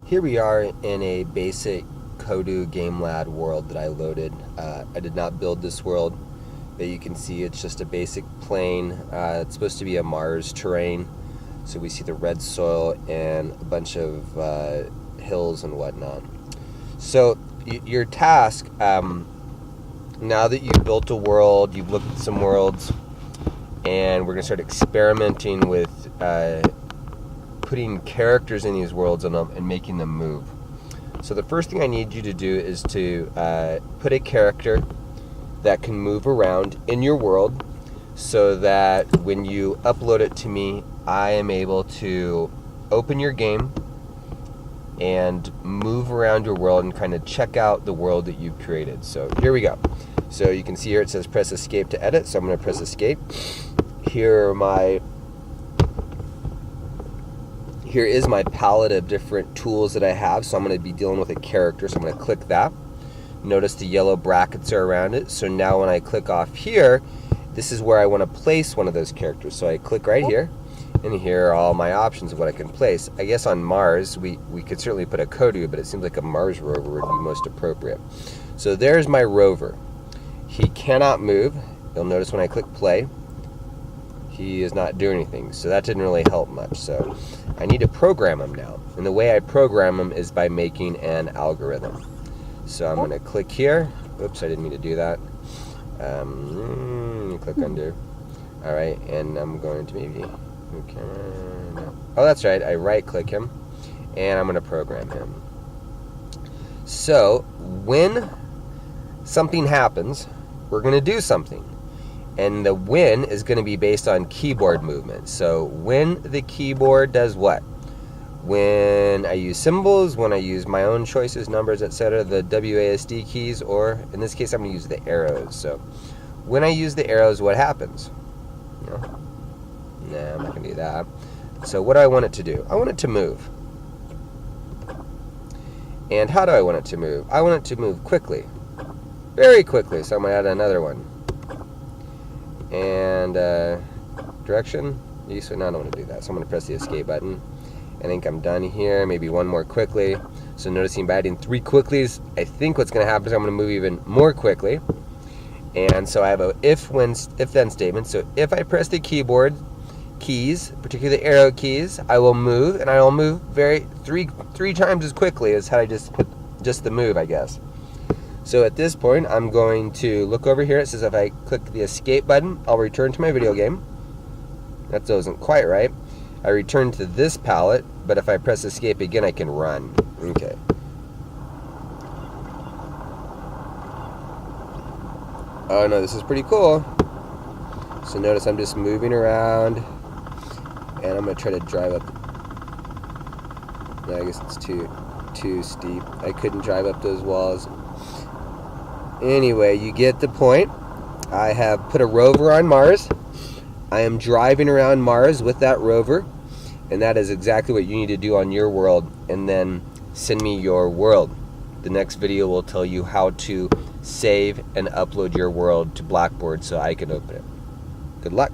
Here we are in a basic Kodu GameLab world that I loaded. I did not build this world, but you can see it's just a basic plane. It's supposed to be a Mars terrain, so we see the red soil and a bunch of hills and whatnot. So your task, now that you've built a world, you've looked at some worlds, and we're going to start experimenting with putting characters in these worlds and making them move. So the first thing I need you to do is to put a character that can move around in your world, so that when you upload it to me, I am able to open your game and move around your world and kind of check out the world that you've created. So here we go. So you can see here it says press escape to edit, so I'm going to press escape. Here is my palette of different tools that I have. So I'm going to be dealing with a character, so I'm going to click that. Notice the yellow brackets are around it. So now when I click off here, this is where I want to place one of those characters. So I click right here, and here are all my options of what I can place. I guess on Mars, we could certainly put a Kodu, but it seems like a Mars rover would be most appropriate. So there's my rover. He cannot move. You'll notice when I click play, he is not doing anything, so that didn't really help much. So I need to program him now, and the way I program him is by making an algorithm. So I'm going to click here. Oops, I didn't mean to do that. Click undo. All right, and I'm going to maybe. Okay, no. Oh, that's right. I right-click him, and I'm going to program him. So when something happens, we're going to do something. And the when is going to be based on keyboard movement. So when the keyboard does what? When I use symbols, when I use my own choices, numbers, etc., the WASD keys, or in this case I'm going to use the arrows. So when I use the arrows, what happens? No, I'm not going to do that. So what do I want it to do? I want it to move. And how do I want it to move? I want it to move quickly. Very quickly. So I'm going to add another one. And direction, so now I don't want to do that, so I'm going to press the escape button. I think I'm done here. Maybe one more quickly. So noticing by adding 3 quicklies, I think what's going to happen is I'm going to move even more quickly. And so I have a if-then statement. So if I press the keyboard keys, particularly the arrow keys, I will move, and I will move three times as quickly as had I just put just the move, I guess. So at this point, I'm going to look over here. It says if I click the escape button, I'll return to my video game. That wasn't quite right. I return to this palette, but if I press escape again, I can run. Okay. Oh no, this is pretty cool. So notice I'm just moving around, and I'm going to try to drive up. No, I guess it's too steep. I couldn't drive up those walls. Anyway, you get the point. I have put a rover on Mars. I am driving around Mars with that rover, and that is exactly what you need to do on your world, and then send me your world. The next video will tell you how to save and upload your world to Blackboard so I can open it. Good luck.